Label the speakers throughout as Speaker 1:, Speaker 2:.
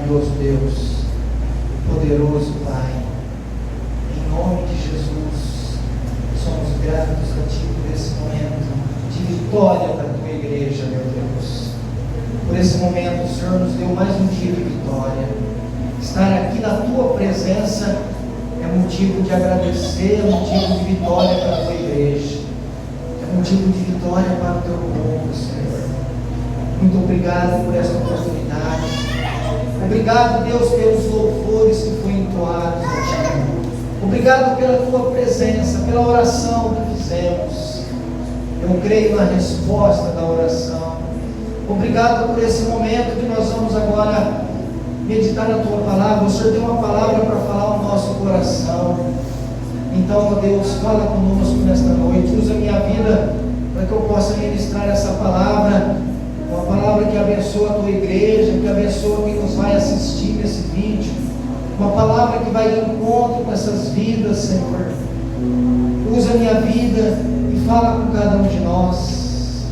Speaker 1: Maravilhoso Deus, poderoso Pai, em nome de Jesus, somos gratos a Ti por esse momento de vitória da Tua igreja, meu Deus. Por esse momento, o Senhor nos deu mais um dia de vitória. Estar aqui na Tua presença é motivo de agradecer, é motivo de vitória para a Tua igreja, é motivo de vitória para o Teu povo, Senhor. Muito obrigado por essa oportunidade. Obrigado, Deus, pelos louvores que foram entoados a Ti. Obrigado pela Tua presença, pela oração que fizemos. Eu creio na resposta da oração. Obrigado por esse momento que nós vamos agora meditar na Tua palavra. O Senhor tem uma palavra para falar ao nosso coração. Então, ó Deus, fala conosco nesta noite. Usa a minha vida para que eu possa ministrar essa palavra. Uma palavra que abençoa a Tua igreja, que abençoa quem nos vai assistir nesse vídeo. Uma palavra que vai de encontro com essas vidas, Senhor. Usa a minha vida e fala com cada um de nós.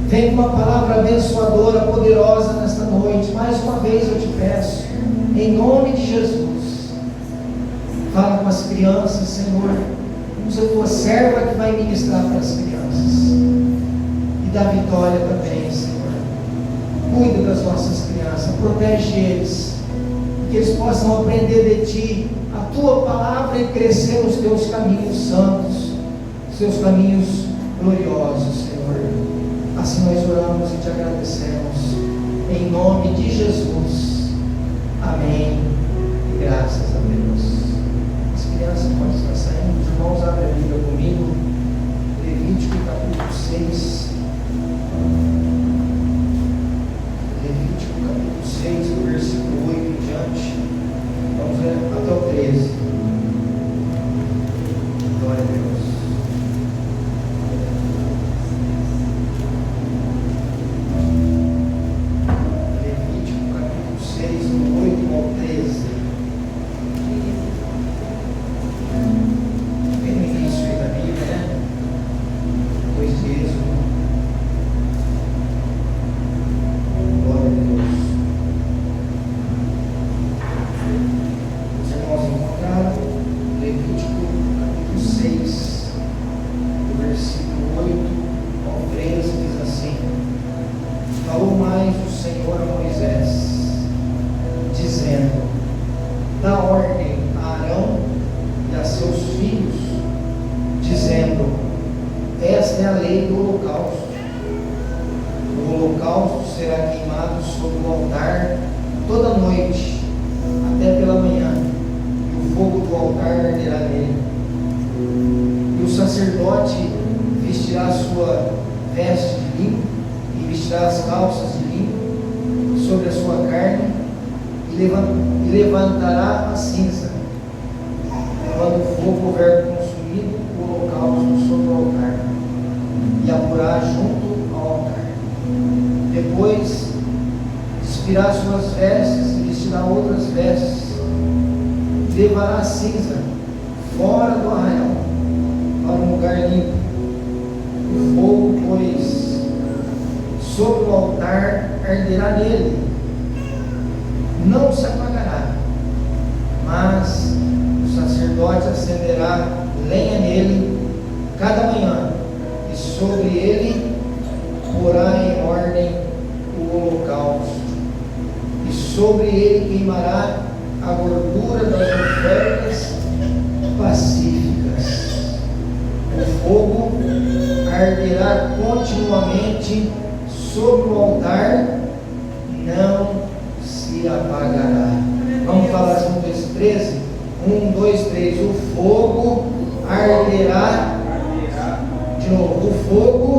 Speaker 1: Vem com uma palavra abençoadora, poderosa nesta noite. Mais uma vez eu te peço, em nome de Jesus. Fala com as crianças, Senhor. Usa a Tua serva que vai ministrar para as crianças. E dá vitória também, Senhor. Cuida das nossas crianças, protege eles, que eles possam aprender de Ti a Tua palavra e crescer nos Teus caminhos santos, Seus caminhos gloriosos, Senhor. Assim nós oramos e Te agradecemos, em nome de Jesus. Amém e graças a Deus. As crianças podem estar saindo. Os irmãos, abrem a Bíblia comigo, Levítico capítulo 6. Levítico capítulo 6, do versículo 8 em diante. Vamos ver até o 13. Glória a Deus. Levítico capítulo 6, do 8 ao 13. Bem no início aí da Bíblia, né? Depois de Êxodo. Glória a Deus. Os irmãos encontraram Levítico capítulo 6, do versículo 8 ao 13, diz assim: Falou mais o Senhor a Moisés, dizendo: Dá ordem a Arão e a seus filhos, dizendo: Esta é a lei do holocausto. O holocausto será queimado sobre o altar toda noite, até pela manhã, e o fogo do altar arderá nele. E o sacerdote vestirá a sua veste de linho, e vestirá as calças de linho sobre a sua carne, e levantará a cinza, quando o fogo houver consumido o holocausto sobre o altar, e apurá junto ao altar. Depois despirá suas vestes e vestirá outras vestes, e levará a cinza fora do arraial para um lugar limpo. O fogo, pois, sobre o altar arderá nele, não se apagará, mas o sacerdote acenderá lenha nele cada manhã, e sobre ele porá em ordem o holocausto, e sobre ele queimará a gordura das ofertas pacíficas. O fogo arderá continuamente sobre o altar, não se apagará. Vamos falar junto esse 13? 1, 2, 3. O fogo arderá. De novo. O fogo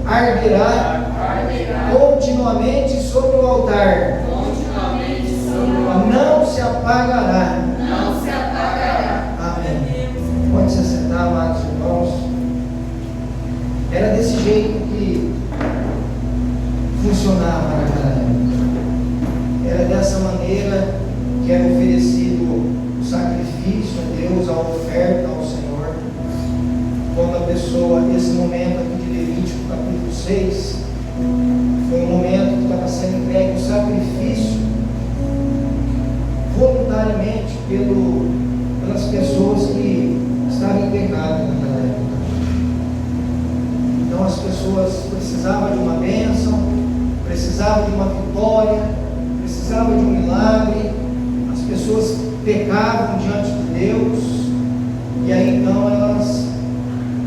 Speaker 1: arderá continuamente sobre o altar. Não se apagará. Amém. Pode se sentar, amados irmãos. Era desse jeito que funcionava naquela época. Era dessa maneira que era oferecido o sacrifício a Deus, a oferta ao Senhor. Quando a pessoa, nesse momento aqui de Levítico capítulo 6, foi um momento que estava sendo entregue o sacrifício somente pelas pessoas que estavam em pecado naquela época. Então as pessoas precisavam de uma bênção, precisavam de uma vitória, precisavam de um milagre. As pessoas pecavam diante de Deus, e aí então elas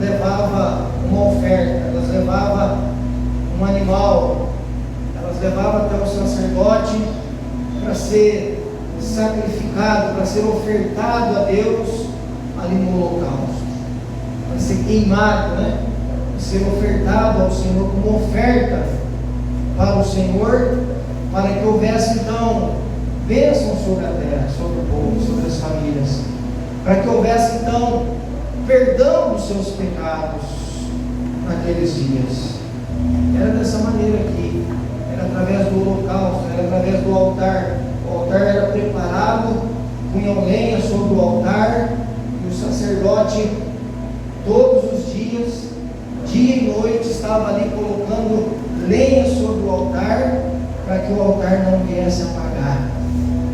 Speaker 1: levavam uma oferta, elas levavam um animal, elas levavam até o sacerdote para ser sacrificado, para ser ofertado a Deus ali no holocausto, para ser queimado, né? Para ser ofertado ao Senhor como oferta para o Senhor, para que houvesse então bênção sobre a terra, sobre o povo, sobre as famílias, para que houvesse então perdão dos seus pecados naqueles dias. Era dessa maneira aqui, era através do holocausto, era através do altar. O altar era preparado, punham lenha sobre o altar, e o sacerdote todos os dias, dia e noite, estava ali colocando lenha sobre o altar, para que o altar não viesse apagar,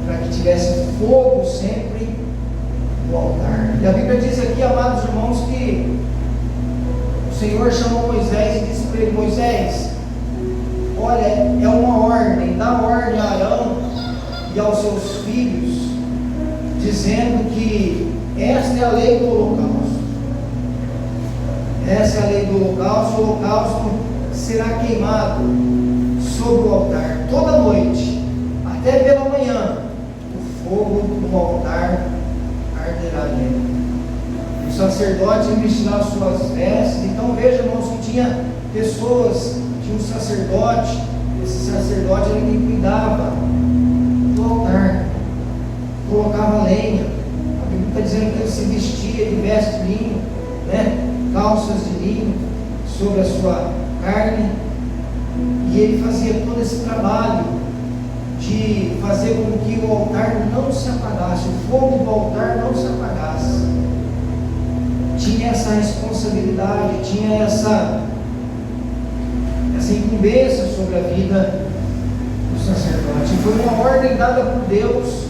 Speaker 1: para que tivesse fogo sempre no altar. E a Bíblia diz aqui, amados irmãos, que o Senhor chamou Moisés e disse para ele: Moisés, olha, é uma ordem, dá ordem a Arão e aos seus filhos, dizendo que esta é a lei do holocausto. Essa é a lei do holocausto. O holocausto será queimado sobre o altar toda noite, até pela manhã. O fogo do altar arderá nele. O sacerdote vestirá as suas vestes. Então veja, irmãos, que tinha pessoas, tinha um sacerdote. Esse sacerdote era quem cuidava do altar, colocava lenha. A Bíblia está dizendo que ele se vestia de veste de linho, né? Calças de linho sobre a sua carne, e ele fazia todo esse trabalho de fazer com que o altar não se apagasse, o fogo do altar não se apagasse. Tinha essa responsabilidade, tinha essa incumbência sobre a vida do sacerdote. Foi uma ordem dada por Deus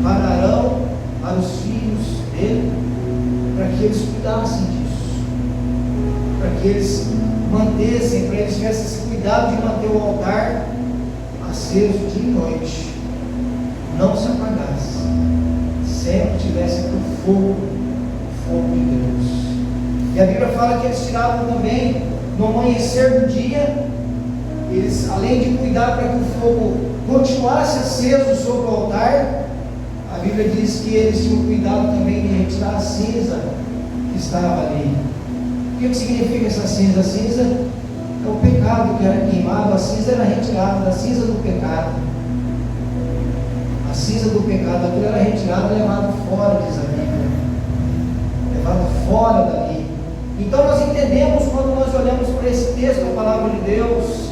Speaker 1: para Arão, para os filhos dele, para que eles cuidassem disso, para que eles mantessem, para eles tivessem esse cuidado de manter o altar aceso dia e noite, não se apagasse, sempre tivesse o fogo de Deus. E a Bíblia fala que eles tiravam também no amanhecer do dia, eles, além de cuidar para que o fogo continuasse aceso sobre o altar, a Bíblia diz que eles tinham cuidado também de retirar a cinza que estava ali. O que significa essa cinza? A cinza é o pecado que era queimado, a cinza era retirada, a cinza do pecado. A cinza do pecado, aquilo era retirado e levado fora, diz a Bíblia. Levado fora dali. Então nós entendemos, quando nós olhamos para esse texto da palavra de Deus,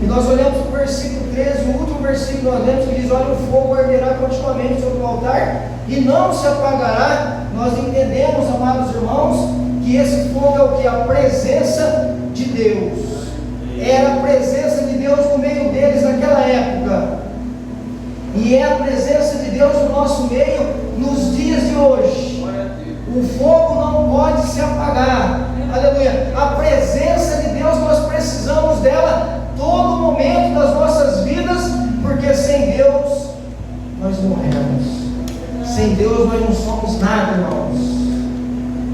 Speaker 1: e nós olhamos para o versículo 13, o último versículo nós lemos que diz: olha, o fogo arderá continuamente sobre o altar e não se apagará. Nós entendemos, amados irmãos, que esse fogo é o que? A presença de Deus. Era a presença de Deus no meio deles naquela época, e é a presença de Deus no nosso meio nos dias de hoje. O fogo não pode se apagar. Aleluia. A presença de Deus, nós precisamos dela todo momento das nossas vidas, porque sem Deus nós morremos. Sem Deus nós não somos nada, irmãos.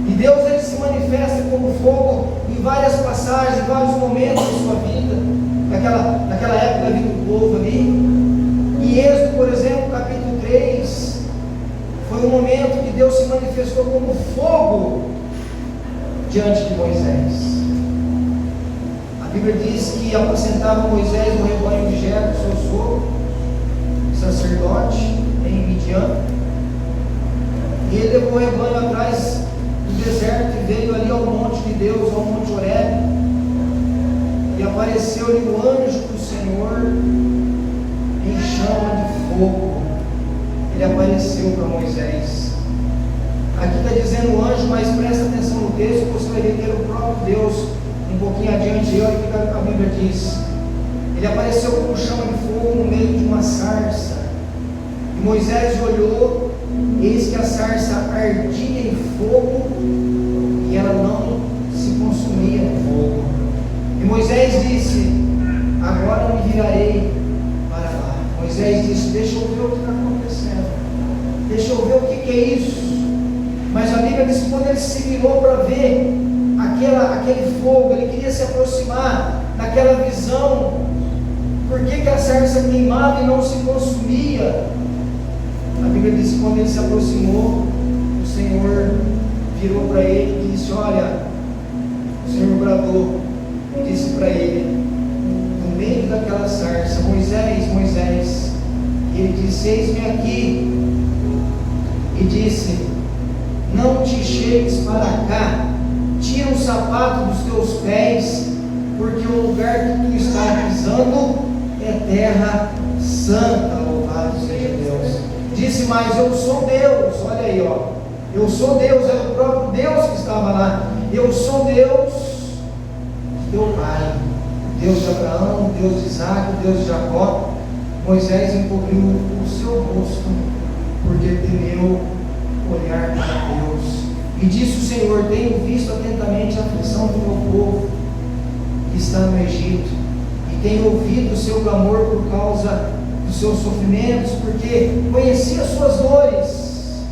Speaker 1: E Deus, ele se manifesta como fogo em várias passagens, em vários momentos da sua vida, naquela época da vida do povo ali. Em Êxodo, por exemplo, capítulo 3, foi um momento que Deus se manifestou como fogo diante de Moisés. A Bíblia diz que apacentava Moisés no rebanho de Jetro, seu sogro, sacerdote, em Midian. E ele levou o rebanho atrás do deserto e veio ali ao monte de Deus, ao monte Horebe. E apareceu-lhe o anjo do Senhor em chama de fogo. Ele apareceu para Moisés. Aqui está dizendo o anjo, mas presta atenção no texto, você vai ver que era o próprio Deus. Um pouquinho adiante, olha o que a Bíblia diz. Ele apareceu como chama de fogo no meio de uma sarça. E Moisés olhou Moisés disse: deixa eu ver o que está acontecendo, deixa eu ver o que é isso. Mas a Bíblia diz que quando ele se virou para ver aquele fogo, ele queria se aproximar daquela visão. Por que a sarça queimava e não se consumia? A Bíblia diz que quando ele se aproximou, o Senhor virou para ele e disse: olha, o Senhor bradou e disse para ele, no meio daquela sarça: Moisés, Moisés. E ele disse: eis-me aqui. E disse: não te chegues para cá, tira o sapato dos teus pés, porque o lugar que tu estás pisando é terra santa. Louvado seja Deus. Disse mais: eu sou Deus. Olha aí, ó, eu sou Deus. Era o próprio Deus que estava lá. Eu sou Deus, teu pai, Deus de Abraão, Deus de Isaac, Deus de Jacó. Moisés encobriu o seu rosto, porque temeu olhar para Deus. E disse o Senhor: tenho visto atentamente a aflição do meu povo que está no Egito, e tenho ouvido o seu clamor por causa dos seus sofrimentos, porque conheci as suas dores.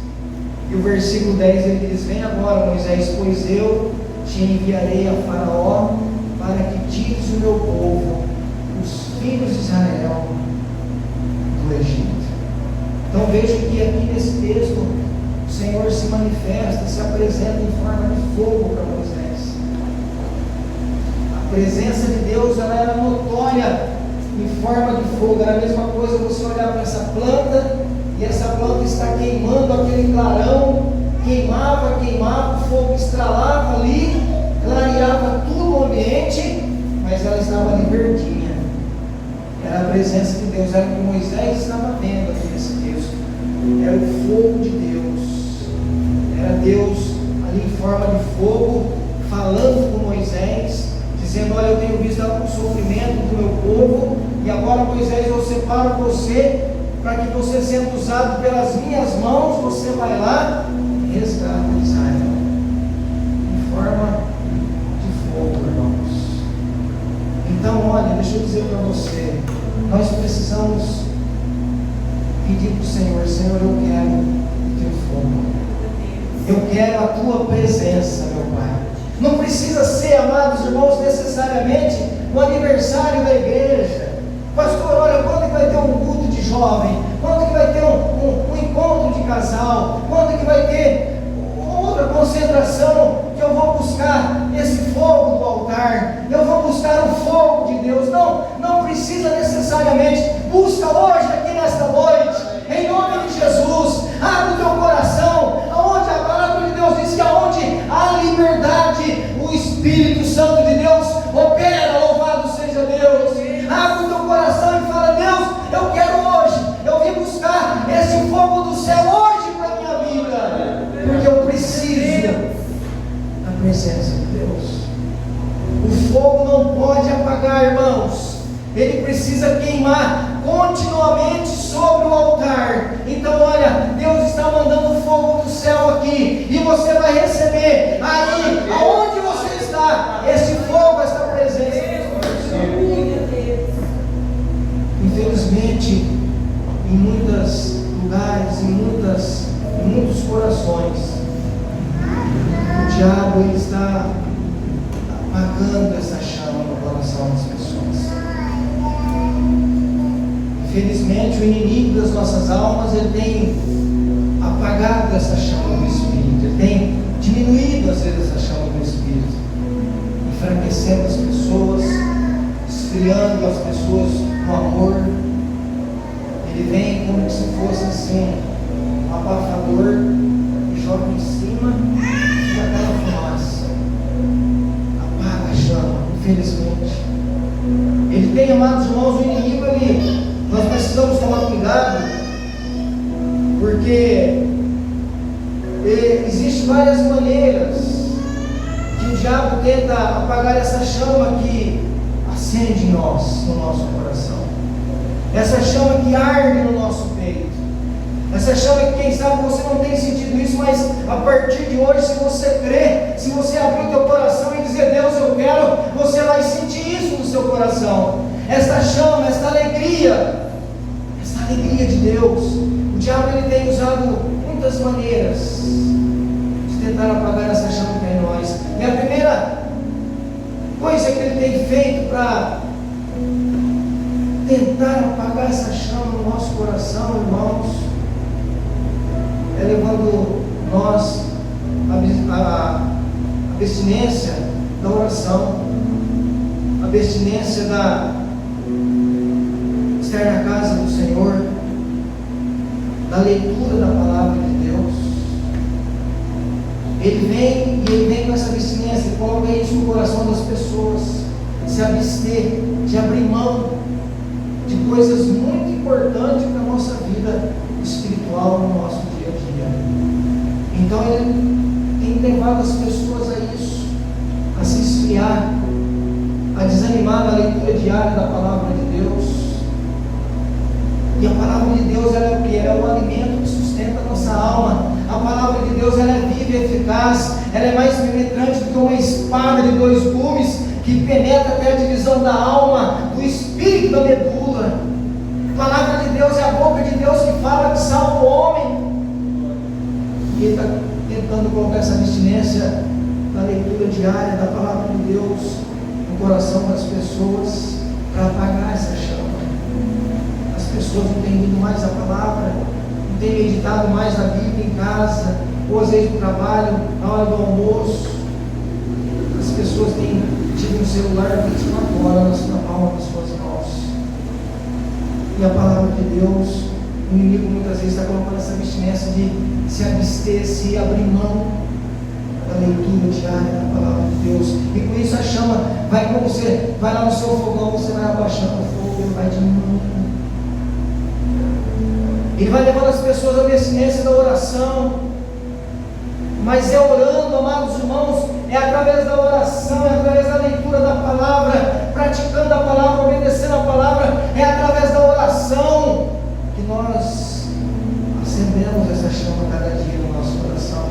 Speaker 1: E o versículo 10 ele diz: vem agora, Moisés, pois eu te enviarei a Faraó, para que tires o meu povo, os filhos de Israel, do Egito. Então veja que aqui nesse texto o Senhor se manifesta, se apresenta em forma de fogo para Moisés. A presença de Deus, ela era notória em forma de fogo. Era a mesma coisa você olhar para essa planta, e essa planta está queimando aquele clarão, queimava, o fogo estralava ali, clareava tudo o ambiente, mas ela estava ali verdinha. Era a presença de Deus, era o que Moisés estava vendo aqui nesse texto. Era o fogo de Deus, era Deus ali em forma de fogo, falando com Moisés, dizendo: olha, eu tenho visto o sofrimento do meu povo, e agora, Moisés, eu separo você, para que você, sendo usado pelas minhas mãos, você vai lá e resgata Israel, em forma de fogo, irmãos. Então, olha, deixa eu dizer para você, nós precisamos pedir para o Senhor: Senhor, eu quero o teu fogo, eu quero a tua presença, meu Pai. Não precisa ser, amados irmãos, necessariamente o aniversário da igreja. Pastor, olha, quando que vai ter um culto de jovem? Quando que vai ter um encontro de casal? Quando que vai ter outra concentração que eu vou buscar esse fogo do altar? Eu vou buscar o fogo de Deus. Não precisa necessariamente. Busca hoje, aqui nesta noite, em nome de Jesus. Abre o teu coração, aonde a palavra de Deus diz que aonde há liberdade, o Espírito Santo de Deus opera. Louvado seja Deus. Abre o teu coração e fala: Deus, eu quero hoje, eu vim buscar esse fogo do céu hoje para a minha vida, porque eu preciso da presença de Deus. O fogo não pode apagar, irmãos, ele precisa queimar continuamente sobre o altar. Então, olha, Deus está mandando fogo do céu aqui, e você vai receber aí, aonde você está, esse fogo, essa presença de Deus. Infelizmente, em muitos lugares, em muitos corações, o diabo ele está apagando essa chama no coração das pessoas. Infelizmente, o inimigo das nossas almas, ele tem apagado essa chama do Espírito, ele tem diminuído às vezes essa chama do Espírito, enfraquecendo as pessoas, esfriando as pessoas no amor. Ele vem como se fosse assim, um abafador, e joga em cima e fica aquela fumaça, apaga a chama, infelizmente. Ele tem, amados irmãos, o inimigo, nós precisamos tomar cuidado, porque existem várias maneiras que o diabo tenta apagar essa chama que acende em nós, no nosso coração, essa chama que arde no nosso peito, essa chama que, quem sabe, você não tem sentido isso, mas a partir de hoje, se você crer, se você abrir o teu coração e dizer: Deus, eu quero, você vai sentir isso no seu coração, esta chama, esta alegria alegria de Deus. O diabo ele tem usado muitas maneiras de tentar apagar essa chama que é em nós. E a primeira coisa que ele tem feito para tentar apagar essa chama no nosso coração, irmãos, é levando nós a abstinência da oração, a abstinência da estar na casa do Senhor, da leitura da palavra de Deus. Ele vem com essa abstinência e coloca isso no coração das pessoas, se abster, de abrir mão de coisas muito importantes para a nossa vida espiritual, no nosso dia a dia. Então ele tem levado as pessoas a isso, a se esfriar, a desanimar na leitura diária da palavra de Deus. E a palavra de Deus, ela é o que? Ela é o alimento que sustenta a nossa alma. A palavra de Deus, ela é viva e eficaz, ela é mais penetrante do que uma espada de 2 gumes, que penetra até a divisão da alma, do espírito e da medula. A palavra de Deus é a boca de Deus que fala, que salva o homem. E ele está tentando colocar essa abstinência da leitura diária da palavra de Deus no coração das pessoas, para apagar essa chama. As pessoas não têm lido mais a palavra, não têm meditado mais na Bíblia em casa, ou às vezes no trabalho, na hora do almoço. As pessoas têm tido um celular 24 horas na palma das suas mãos. E a palavra de Deus, o inimigo muitas vezes está colocando essa abstinência de se abster, se abrir mão da leitura diária da palavra de Deus. E com isso a chama vai, como você vai lá no seu fogão, você vai abaixando o fogo, ele vai diminuindo. Ele vai levando as pessoas à abstinência da oração. Mas é orando, amados irmãos, é através da oração, é através da leitura da palavra, praticando a palavra, obedecendo a palavra, é através da oração que nós acendemos essa chama cada dia no nosso coração.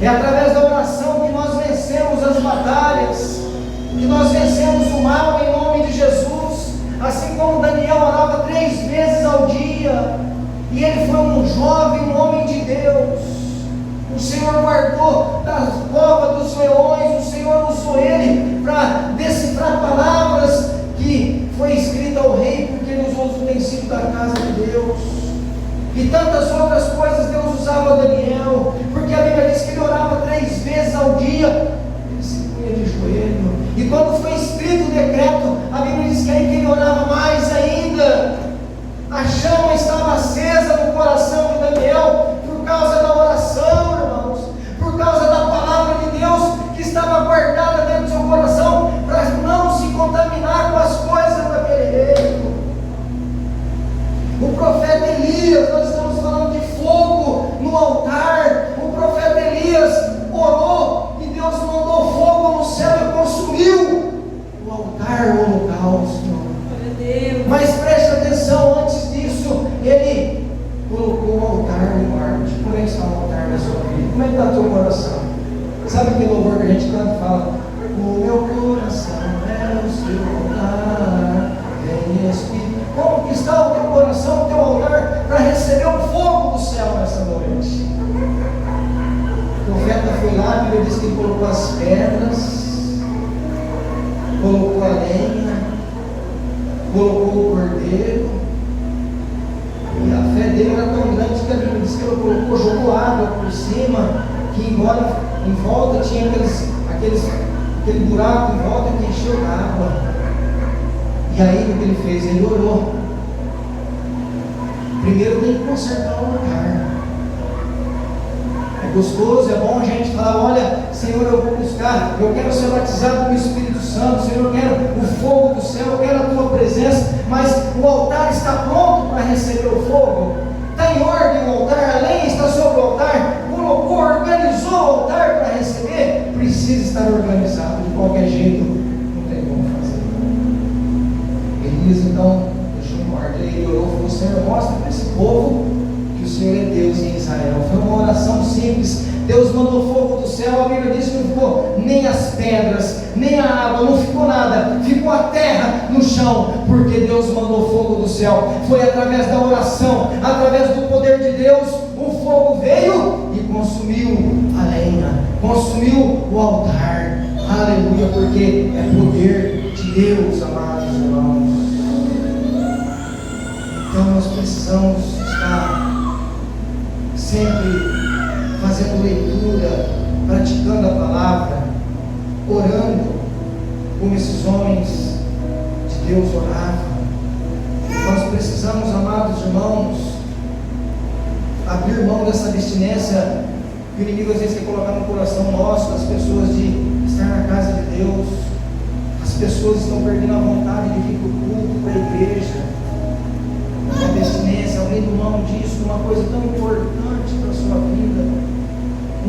Speaker 1: É através da oração que nós vencemos as batalhas, que nós vencemos o mal em nome de Jesus. Assim como Daniel orava 3 vezes ao dia, e ele foi um jovem, um homem de Deus. O Senhor guardou da cova dos leões, o Senhor usou ele para decifrar palavras que foi escrita ao rei, porque ele usou os utensílios da casa de Deus. E tantas outras coisas Deus usava Daniel, porque a Bíblia diz que ele orava 3 vezes ao dia, ele se punha de joelho. E quando foi escrito o decreto, a Bíblia diz que aí que ele orava mais ainda. A chama estava acesa no coração de Daniel por causa da oração, irmãos, por causa da palavra de Deus que estava guardada dentro do seu coração, para não se contaminar com as coisas daquele reino. O profeta Elias, nós estamos falando de fogo no altar. O profeta Elias orou e Deus mandou fogo no céu e consumiu o altar, o holocausto. Mas preste atenção, antes disso, ele colocou o altar no quarto. Como é que está o altar na sua vida? Como é que está o teu coração? Sabe aquele louvor que a gente canta e fala: o meu coração é o seu altar, vem Espírito. Como que está o teu coração, o teu altar, para receber o fogo do céu nessa noite? O profeta foi lá, a Bíblia diz que ele colocou as pedras, colocou a lenha, colocou o cordeiro, e a fé dele era tão grande que a Bíblia diz que ele colocou, jogou água por cima, que embora em volta tinha aquele buraco em volta que encheu d'água. E aí o que ele fez? Ele orou. Primeiro tem que consertar o altar. É gostoso, é bom a gente falar: olha, Senhor, eu vou buscar, eu quero ser batizado com o Espírito Santo, Senhor, eu quero o fogo do céu, eu quero a tua presença. Mas o altar está pronto para receber o fogo? Está em ordem o altar? A lenha está sobre o altar? Colocou, organizou o altar para receber? Precisa estar organizado, de qualquer jeito não tem como fazer. Elias então deixou em ordem, ele orou e falou: Senhor, mostra para esse povo que o Senhor é Deus em Israel. Foi uma oração simples. Deus mandou fogo do céu, a Bíblia diz que não ficou nem as pedras, nem a água, não ficou nada, ficou a terra no chão, porque Deus mandou fogo do céu. Foi através da oração, através do poder de Deus, o fogo veio e consumiu a lenha, consumiu o altar. Aleluia, porque é poder de Deus, amados irmãos. Então nós precisamos estar sempre fazendo leitura, praticando a palavra, orando, como esses homens de Deus oravam. Nós precisamos, amados irmãos, abrir mão dessa abstinência que o inimigo às vezes quer colocar no coração nosso, das pessoas, de estar na casa de Deus. As pessoas estão perdendo a vontade de vir para o culto, para a igreja. A abstinência, abrindo mão disso, uma coisa tão importante para a sua vida,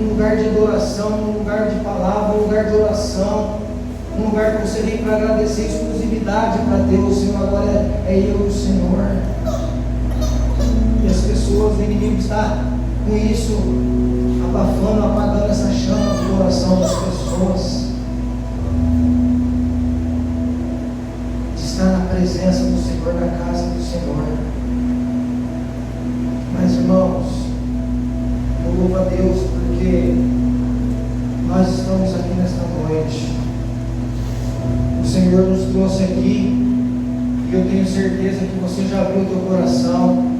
Speaker 1: um lugar de adoração, um lugar de palavra, um lugar de oração, um lugar que você vem para agradecer exclusividade para Deus. Senhor, agora é eu e o Senhor. E as pessoas, o inimigo está com isso abafando, apagando essa chama do coração das pessoas, de estar na presença do Senhor, na casa do Senhor. Mas irmãos, eu louvo a Deus porque nós estamos aqui nesta noite. O Senhor nos trouxe aqui e eu tenho certeza que você já abriu o teu coração.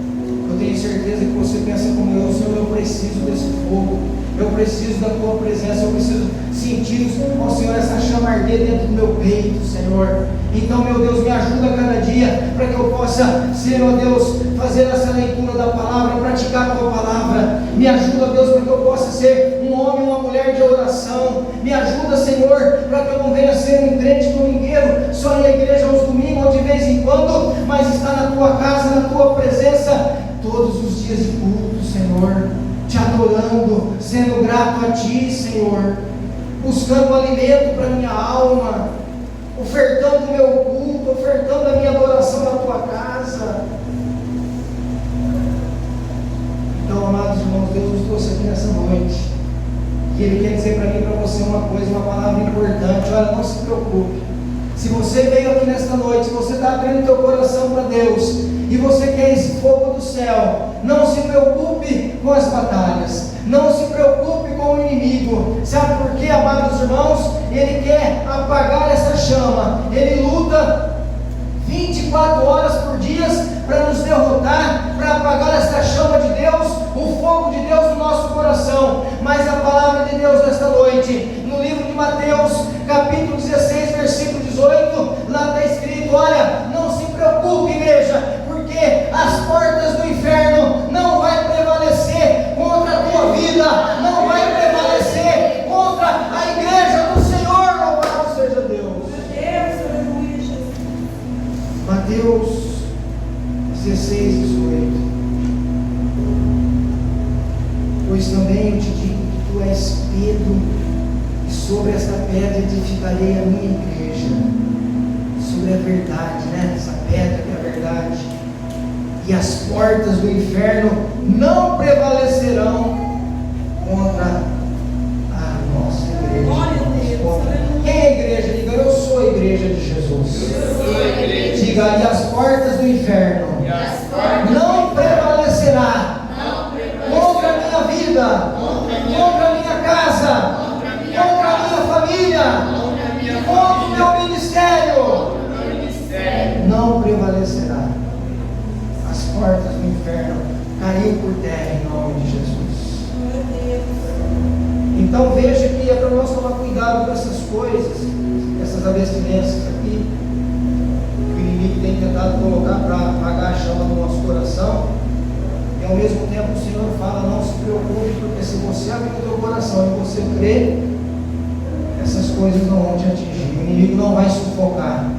Speaker 1: Eu tenho certeza que você pensa como eu: Senhor, eu preciso desse fogo, eu preciso da tua presença, eu preciso sentir, ó Senhor, essa chama arder dentro do meu peito, Senhor. Então, meu Deus, me ajuda a cada dia para que eu possa ser, ó Deus, fazer essa leitura da palavra, praticar a tua palavra. Me ajuda, Deus, para que eu possa ser um homem, uma mulher de oração. Me ajuda, Senhor, para que eu não venha ser um crente domingueiro, só ir à igreja aos domingos ou de vez em quando, mas estar na tua casa, na tua presença, todos os dias de culto, Senhor, te adorando, sendo grato a ti, Senhor, buscando alimento para minha alma, ofertando o meu culto, ofertando a minha adoração na tua casa. Então, amados irmãos, Deus nos trouxe aqui nessa noite, e Ele quer dizer para mim e para você uma coisa, uma palavra importante. Olha, não se preocupe. Se você veio aqui nesta noite, se você está abrindo o teu coração para Deus, e você quer esse fogo do céu, não se preocupe com as batalhas, não se preocupe com o inimigo. Sabe por quê, amados irmãos? Ele quer apagar essa chama, ele luta 24 horas por dia para nos derrotar, para apagar essa chama de Deus, o fogo de Deus no nosso coração. Mas a palavra de Deus nesta noite, no livro de Mateus, capítulo 16, versículo 18, lá está escrito: olha, não se preocupe, igreja, porque as portas do inferno não vai prevalecer contra a tua vida, não vai prevalecer contra a igreja do Senhor. Louvado seja Deus. Mateus 16, 18. Pois também eu te digo que tu és Pedro, e sobre esta pedra edificarei a minha igreja. Sobre a verdade, né? Essa pedra que é a verdade. E as portas do inferno não prevalecerão contra a nossa igreja. Quem é a igreja? Diga: eu sou a igreja de Jesus. Diga: e as portas do inferno não prevalecerá contra a minha vida, contra a minha casa, contra a minha família, contra o meu ministério. Não prevalecerá. As portas do inferno caíram por terra em nome de Jesus. Então veja que é para nós tomar cuidado com essas coisas, essas abstinências aqui, que o inimigo tem tentado colocar para apagar a chama do nosso coração. E ao mesmo tempo o Senhor fala: não se preocupe, porque se você abrir o teu coração e você crer, essas coisas não vão te atingir. O inimigo não vai sufocar.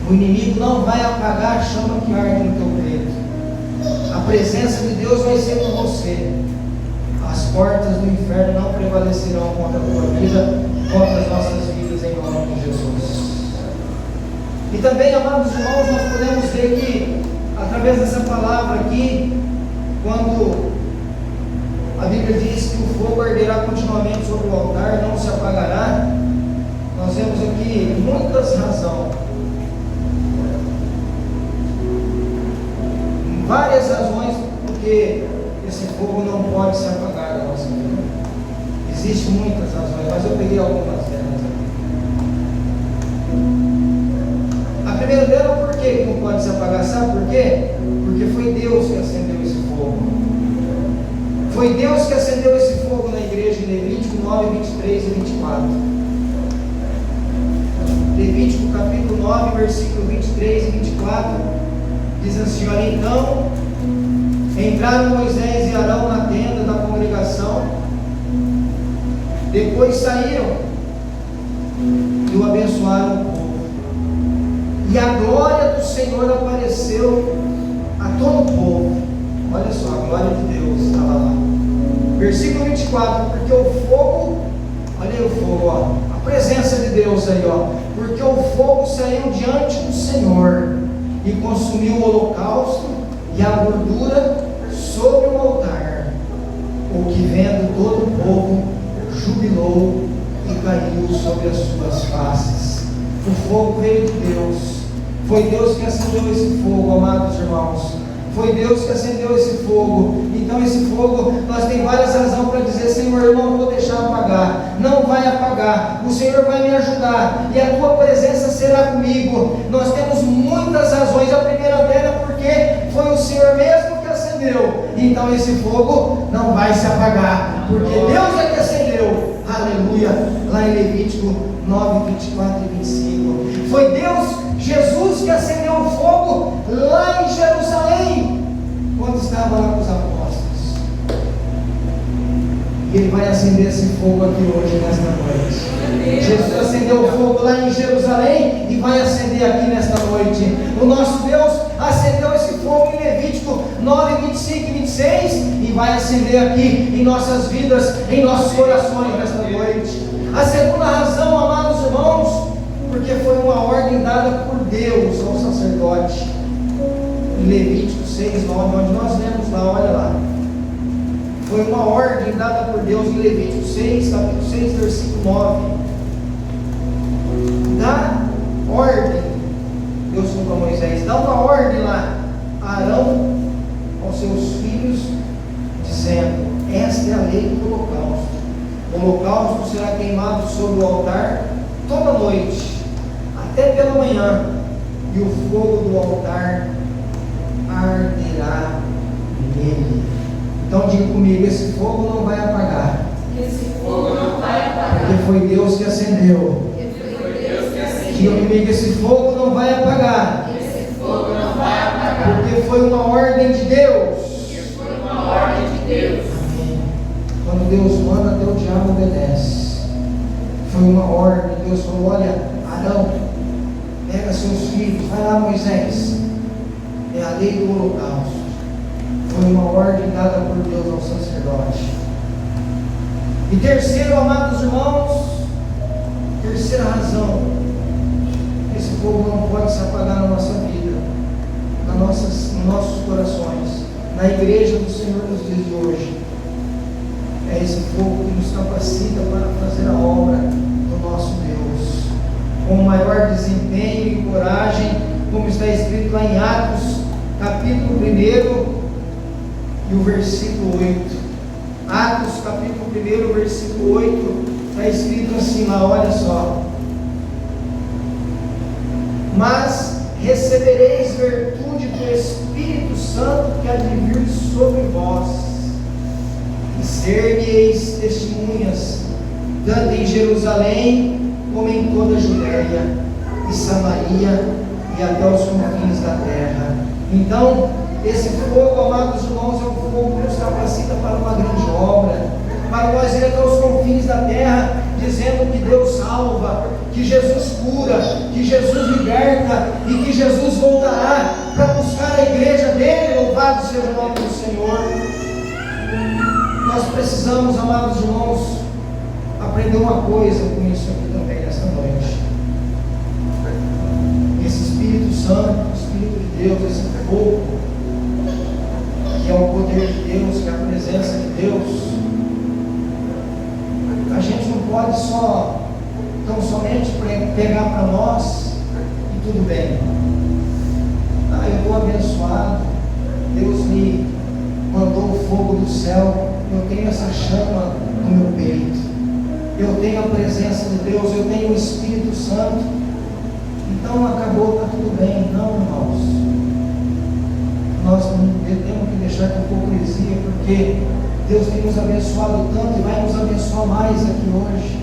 Speaker 1: O inimigo não vai apagar a chama que arde no teu peito. A presença de Deus vai ser com você. As portas do inferno não prevalecerão contra a tua vida, contra as nossas vidas, em nome de Jesus. E também, amados irmãos, nós podemos ver que, através dessa palavra aqui, quando a Bíblia diz que o fogo arderá continuamente do altar não se apagará, nós vemos aqui muitas razões, várias razões porque esse fogo não pode se apagar da nossa vida. Existem muitas razões, mas eu peguei algumas delas aqui. A primeira dela, por que não pode se apagar? Sabe por quê? Porque foi Deus que acendeu esse fogo. Foi Deus que acendeu esse fogo na igreja em Levítico 9, 23 e 24. Levítico capítulo 9, versículo 23 e 24, diz assim: olha, então entraram Moisés e Arão na tenda da congregação, depois saíram e o abençoaram o povo, e a glória do Senhor apareceu a todo o povo. Olha só, a glória de Deus estava lá. Versículo 24, porque o fogo, olha aí o fogo, ó, a presença de Deus aí, ó, porque o fogo saiu diante do Senhor e consumiu o holocausto e a gordura sobre o altar, o que vendo todo o povo jubilou e caiu sobre as suas faces. O fogo veio de Deus, foi Deus que acendeu esse fogo, amados irmãos. Foi Deus que acendeu esse fogo. Então esse fogo, nós temos várias razões para dizer: Senhor, eu não vou deixar apagar. Não vai apagar, o Senhor vai me ajudar, e a tua presença será comigo. Nós temos muitas razões. A primeira dela é porque foi o Senhor mesmo que acendeu. Então esse fogo não vai se apagar, porque Deus é que acendeu. Aleluia. Lá em Levítico 9, 24 e 25, foi Deus, Jesus, que acendeu o fogo lá em Jerusalém, quando estava lá com os apóstolos. E Ele vai acender esse fogo aqui hoje, nesta noite. Jesus acendeu o fogo lá em Jerusalém e vai acender aqui nesta noite. O nosso Deus acendeu esse fogo em Levítico 9, 25 e 26 e vai acender aqui em nossas vidas, em nossos corações nesta noite. A segunda razão, amados irmãos, porque foi uma ordem dada por Deus ao sacerdote. Em Levítico 6, 9, onde nós lemos lá, olha lá. Foi uma ordem dada por Deus em Levítico 6, capítulo 6, versículo 9. Dá ordem, Deus falou para Moisés, dá uma ordem lá a Arão, aos seus filhos, dizendo: esta é a lei do holocausto. O holocausto será queimado sobre o altar toda noite, até pela manhã, e o fogo do altar arderá nele. Então diga comigo: esse fogo não vai apagar.
Speaker 2: Esse fogo não vai apagar.
Speaker 1: Porque foi Deus que acendeu. Diga comigo: esse fogo não vai apagar.
Speaker 2: Esse fogo não vai apagar.
Speaker 1: Porque foi uma ordem de Deus.
Speaker 2: Foi uma ordem de Deus.
Speaker 1: Amém. Quando Deus manda, até o diabo obedece. Foi uma ordem. Deus falou: olha, Arão, pega seus filhos, vai lá, Moisés. É a lei do holocausto. Foi uma ordem dada por Deus ao sacerdote. E terceiro, amados irmãos, terceira razão: esse fogo não pode se apagar na nossa vida, nos nossos corações, na igreja do Senhor nos dias de hoje. É esse fogo que nos capacita para fazer a obra do nosso Deus, com maior desempenho e coragem, como está escrito lá em Atos, capítulo 1 e o versículo 8. Atos, capítulo 1, versículo 8, está escrito assim lá, olha só: mas recebereis virtude do Espírito Santo que há de vir sobre vós, e ser-me-eis testemunhas, tanto em Jerusalém como em toda a Judéia e Samaria e até os confins da terra. Então, esse fogo, amados irmãos, é um fogo que nos capacita para uma grande obra, para nós ir até os confins da terra, dizendo que Deus salva, que Jesus cura, que Jesus liberta e que Jesus voltará para buscar a igreja dele. Louvado seja o nome do Senhor. Nós precisamos, amados irmãos, aprender uma coisa com isso aqui também nessa noite. Esse Espírito Santo, o Espírito de Deus, esse fogo, que é o poder de Deus, que é a presença de Deus, a gente para nós e tudo bem. Eu estou abençoado, Deus me mandou o fogo do céu, eu tenho essa chama no meu peito, eu tenho a presença de Deus, eu tenho o Espírito Santo, então acabou, está tudo bem. Não, irmãos, nós temos que deixar com hipocrisia, porque Deus tem nos abençoado tanto e vai nos abençoar mais aqui hoje.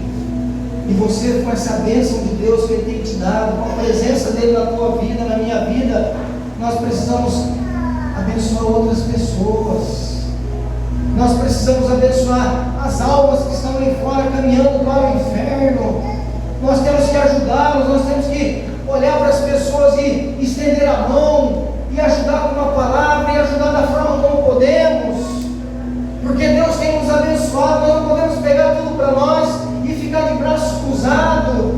Speaker 1: E você, com essa bênção de Deus que Ele tem te dado, com a presença dEle na tua vida, na minha vida, nós precisamos abençoar outras pessoas. Nós precisamos abençoar as almas que estão aí fora caminhando para o inferno. Nós temos que ajudá-los, nós temos que olhar para as pessoas e estender a mão, e ajudar com uma palavra, e ajudar da forma como podemos, porque Deus tem nos abençoado. Nós não podemos pegar tudo para nós e ficar de braço cruzado.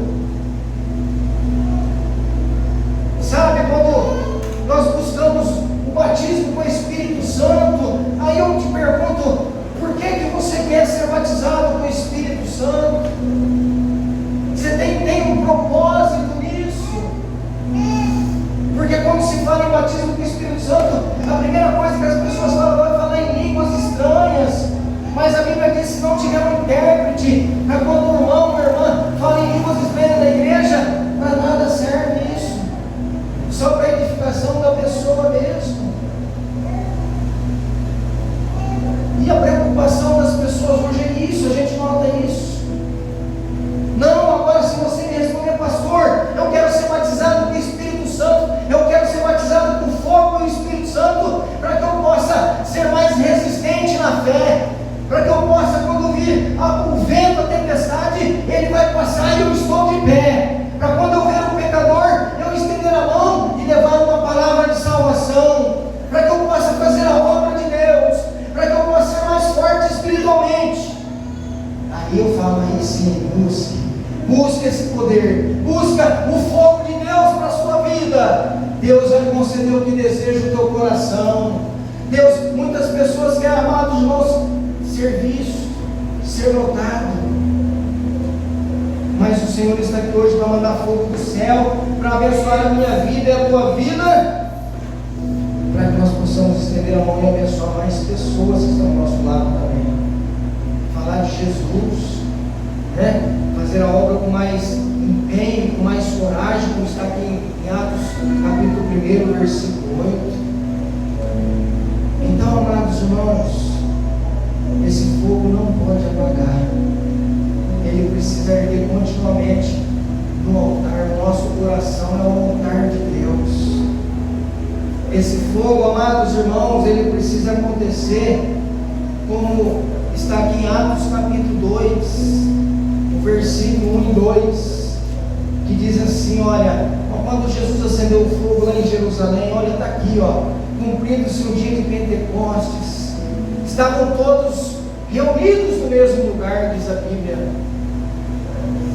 Speaker 1: Sabe, quando nós buscamos o batismo com o Espírito Santo, aí eu te pergunto, por que você quer ser batizado com o Espírito Santo? Você tem um propósito nisso? Porque quando se fala em batismo com o Espírito Santo, a primeira coisa que as pessoas falam, vai falar em línguas estranhas. Mas a Bíblia diz: se não tiver um intérprete, para quando o irmão ou a irmã fala em línguas estranhas da igreja, para nada serve isso, só para a edificação da pessoa mesmo. E a preocupação das pessoas hoje é isso, a gente nota isso. Não, agora se você me responder, pastor, eu quero ser batizado com o Espírito Santo, eu quero ser batizado com fogo do Espírito Santo, para que eu possa ser mais resistente na fé, para que eu possa, quando vir o vento, a tempestade, ele vai passar e eu estou de pé, para quando eu ver um pecador, eu estender a mão e levar uma palavra de salvação, para que eu possa fazer a obra de Deus, para que eu possa ser mais forte espiritualmente. Aí eu falo: aí sim, busque esse poder, busca o fogo de Deus para a sua vida. Deus vai conceder o que deseja o teu coração. Deus, muitas pessoas querem, amados irmãos, ser visto, ser notado, mas o Senhor está aqui hoje para mandar fogo do céu, para abençoar a minha vida e a tua vida, para que nós possamos estender a mão e abençoar mais pessoas que estão ao nosso lado também. Falar de Jesus, né? Fazer a obra com mais empenho, com mais coragem, como está aqui em Atos capítulo 1, versículo 8. Então, amados irmãos, esse fogo não pode apagar, ele precisa arder continuamente no altar. O nosso coração é o altar de Deus. Esse fogo, amados irmãos, ele precisa acontecer como está aqui em Atos capítulo 2, o versículo 1 e 2, que diz assim: olha, quando Jesus acendeu o fogo lá em Jerusalém, olha, está aqui, cumprindo-se o dia de Pentecostes, estavam todos reunidos no mesmo lugar, diz a Bíblia,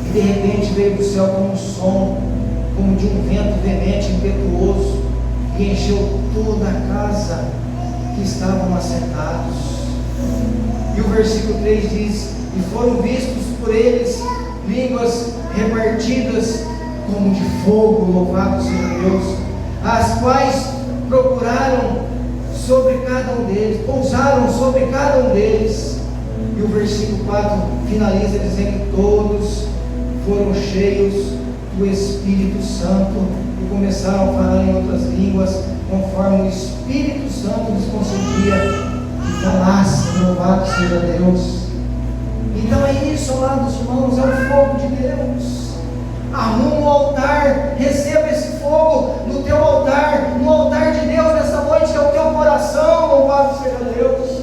Speaker 1: e de repente veio do céu como um som, como de um vento veemente, impetuoso, e encheu toda a casa que estavam assentados. E o versículo 3 diz: e foram vistos por eles línguas repartidas como de fogo, louvado seja Deus, as quais procuraram sobre cada um deles, pousaram sobre cada um deles. E o versículo 4 finaliza dizendo que todos foram cheios do Espírito Santo e começaram a falar em outras línguas, conforme o Espírito Santo lhes concedia que falassem. Louvado seja Deus. Então é isso, amados irmãos, é o fogo de Deus. Arruma o altar, receba esse fogo no teu altar, no altar de Deus nessa noite, que é o teu coração. Louvado seja Deus.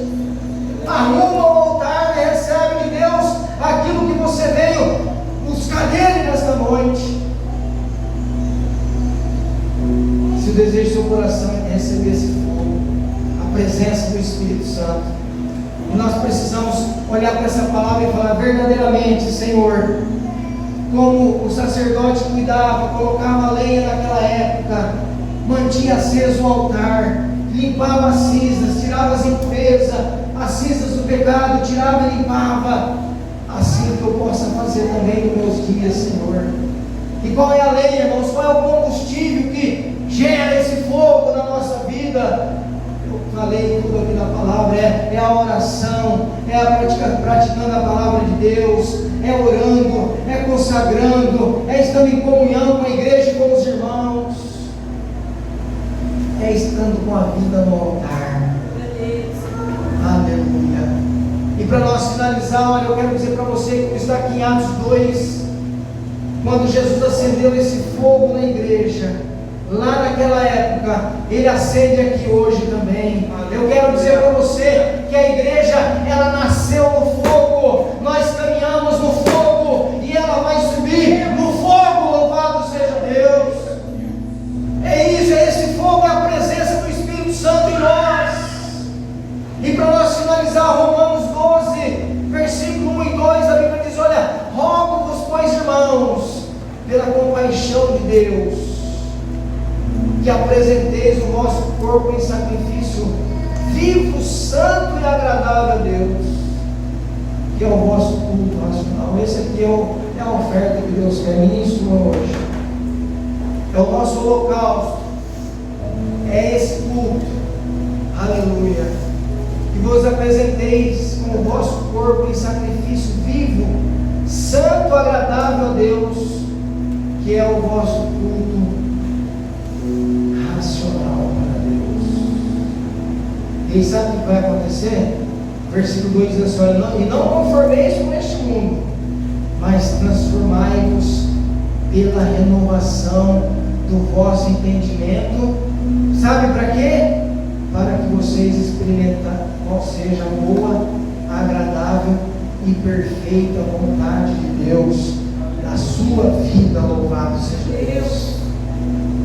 Speaker 1: Arruma o altar e recebe de Deus aquilo que você veio buscar dele nesta noite. Se o desejo do seu coração é receber esse fogo, a presença do Espírito Santo, e nós precisamos olhar para essa palavra e falar: verdadeiramente, Senhor, como o sacerdote cuidava, colocava a lenha naquela época, mantinha aceso o altar, limpava as cinzas, tirava as impurezas, as cinzas do pecado, tirava e limpava. Assim que eu possa fazer também nos meus dias, Senhor. E qual é a lenha, irmãos? Qual é o combustível que gera esse fogo na nossa vida? Eu falei tudo aqui na palavra, é a oração, é praticando a palavra de Deus, é orando, é consagrando, é estando em comunhão com a igreja e com os irmãos, é estando com a vida no altar. Aleluia. E para nós finalizar, olha, eu quero dizer para você que está aqui em Atos 2, quando Jesus acendeu esse fogo na igreja, lá naquela época, Ele acende aqui hoje também. Eu quero dizer para você que a igreja, ela nasceu no fogo, nós caminhamos no fogo, e ela vai subir no fogo, louvado seja Deus. É isso, é esse fogo, é a presença do Espírito Santo em nós. E para nós finalizar, Romanos 12, versículo 1 e 2, a Bíblia diz: olha, rogo-vos, pois, irmãos, pela compaixão de Deus, que apresenteis o vosso corpo em sacrifício vivo, santo e agradável a Deus, que é o vosso culto racional. Esse aqui é a oferta que Deus quer ministrar hoje, é o nosso holocausto, é esse culto, aleluia. Que vos apresenteis com o vosso corpo em sacrifício vivo, santo, agradável a Deus, que é o vosso culto racional para Deus. E sabe o que vai acontecer? Versículo 2 diz assim: e não conformeis com este mundo, mas transformai-vos pela renovação do vosso entendimento. Sabe para quê? Para que vocês experimentem qual seja a boa, agradável e perfeita vontade de Deus na sua vida, louvado seja Deus.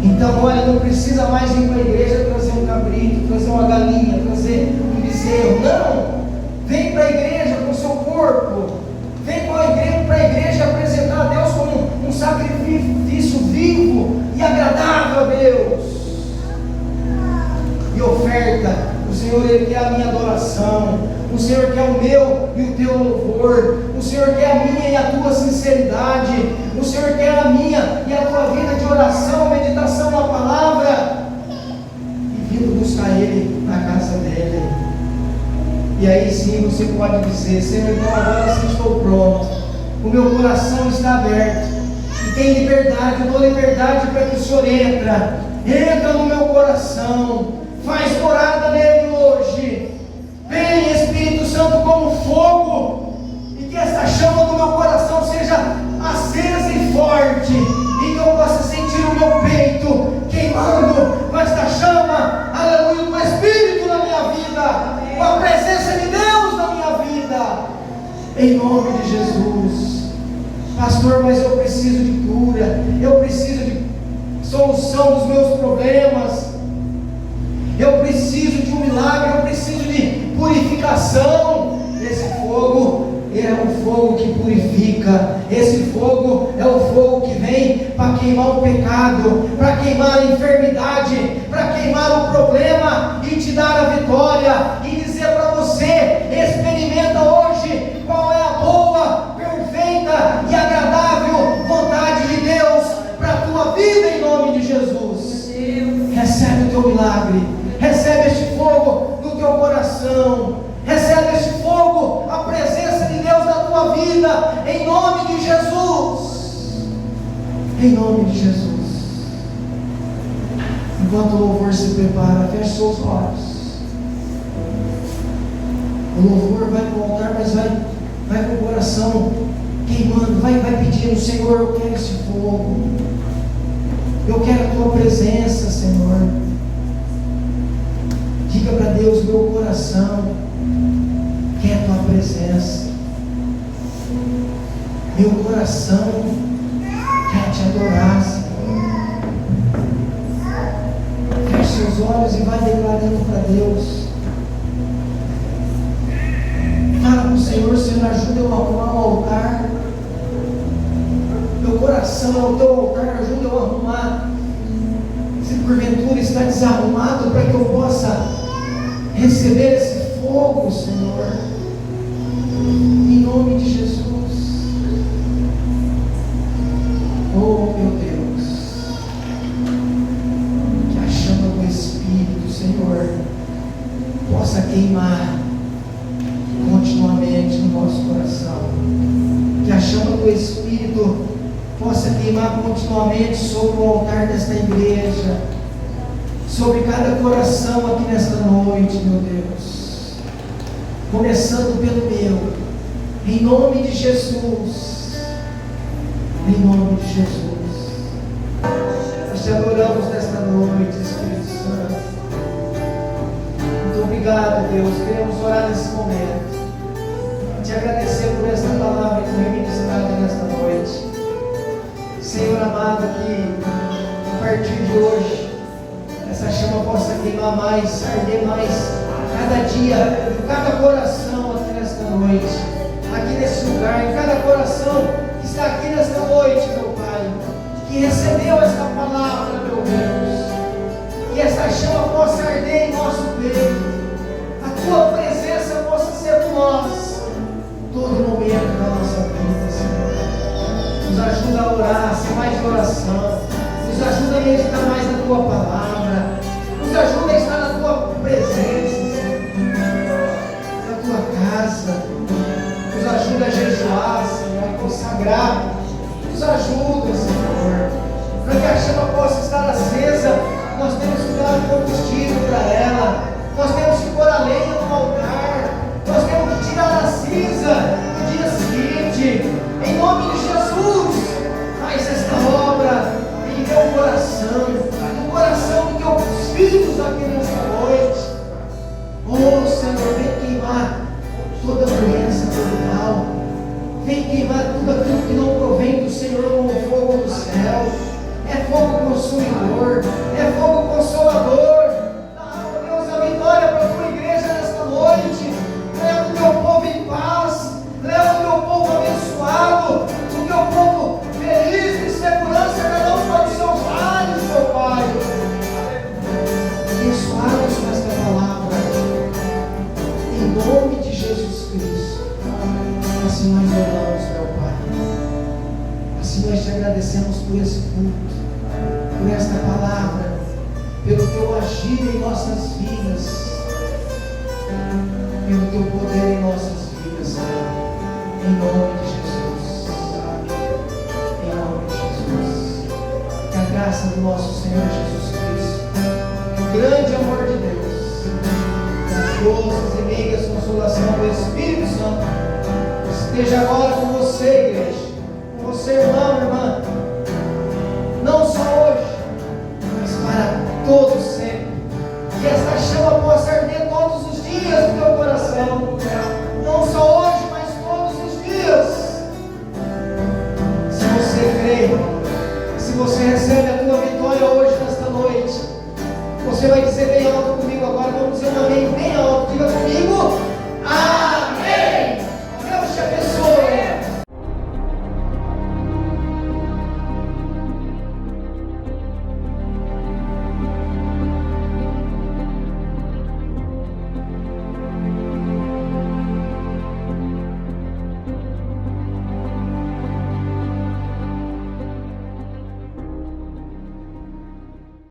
Speaker 1: Então, olha, não precisa mais ir para a igreja trazer um cabrito, trazer uma galinha, trazer um bezerro. Não! Vem para a igreja com o seu corpo. Vem para a igreja apresentar a Deus como um sacrifício vivo e agradável a Deus. E oferta. O Senhor, Ele quer a minha adoração. O Senhor quer o meu e o teu louvor. O Senhor quer a minha e a tua sinceridade. O Senhor quer a minha e a tua vida de oração, meditação na palavra, e vindo buscar Ele na casa dEle. E aí sim você pode dizer: Senhor, então agora sim estou pronto, o meu coração está aberto, e tem liberdade, eu dou liberdade para que o Senhor entra no meu coração, faz morada nele hoje. Vem, Espírito Santo, como fogo, e que essa chama do meu coração seja acesa e forte, e que eu possa sentir o meu peito queimando com esta chama, aleluia, do Espírito na minha vida, com a presença de Deus na minha vida, em nome de Jesus. Pastor, mas eu preciso de cura, eu preciso de solução dos meus problemas, eu preciso de um milagre, eu preciso de purificação. Esse fogo é o fogo que purifica, esse fogo é o fogo que vem para queimar o pecado, para queimar a enfermidade, para queimar o problema e te dar a vitória, e dizer para você: experimenta hoje qual é a boa, perfeita e agradável vontade de Deus para a tua vida, em nome de Jesus. Recebe o teu milagre, recebe este fogo no teu coração, recebe este fogo, a presença de Deus na tua vida, em nome de Jesus, em nome de Jesus. Enquanto o louvor se prepara, feche seus olhos. O louvor vai para o altar, mas vai com o coração queimando, vai pedindo: Senhor, eu quero esse fogo, eu quero a tua presença, Senhor. Diga para Deus: meu coração quer a tua presença, meu coração quer te adorar, Senhor. Feche seus olhos e vai declarando para Deus. Fala para o Senhor: Senhor, ajuda eu a arrumar o altar. Meu coração é o teu altar, ajuda eu a arrumar. Se porventura está desarrumado, para que eu possa receber esse fogo, Senhor, em nome de Jesus. Oh, meu possa queimar continuamente no nosso coração, que a chama do Espírito possa queimar continuamente sobre o altar desta igreja, sobre cada coração aqui nesta noite, meu Deus, começando pelo meu, em nome de Jesus, em nome de Jesus. Nós te adoramos nesta noite, Espírito Santo. Muito obrigado, Deus. Queremos orar nesse momento, te agradecer por esta palavra que foi ministrada nesta noite. Senhor amado, que a partir de hoje essa chama possa queimar mais, arder mais cada dia, em cada coração aqui nesta noite, aqui nesse lugar, em cada coração que está aqui nesta noite, meu Pai, que recebeu esta palavra, meu Deus, que esta chama possa arder em nosso peito, a Tua presença possa ser com nós todo momento da nossa vida, Senhor. Nos ajuda a orar, ser mais de oração, nos ajuda a meditar mais na Tua palavra, nos ajuda a estar na Tua presença, Senhor, na Tua casa, nos ajuda a jejuar, Senhor, a consagrar, nos ajuda, Senhor, para que a chama possa estar acesa. Nós temos que dar combustível para ela, nós temos que pôr a lenha no altar, nós temos que tirar a cinza no dia seguinte, em nome de Jesus. Faz esta obra em meu coração, no coração de teus filhos aqui nesta noite. Oh Senhor, vem queimar toda doença, todo mal, vem queimar tudo aquilo que não provém do Senhor como fogo do céu. É fogo consumidor, é fogo consolador. Dá, Deus, a vitória para a tua igreja nesta noite. Leva o teu povo em paz, leva o teu povo abençoado, o teu povo feliz, em segurança, cada um para os seus lares, meu Pai. Abençoados com esta palavra, em nome de Jesus Cristo. Assim nós oramos, meu Pai. Assim nós te agradecemos por esse culto, por esta palavra, pelo teu agir em nossas vidas, pelo teu poder em nossas vidas, Senhor, em nome de Jesus, em nome de Jesus. Que a graça do nosso Senhor Jesus Cristo, o grande amor de Deus, as forças e meias consolação do Espírito Santo esteja agora com você, igreja.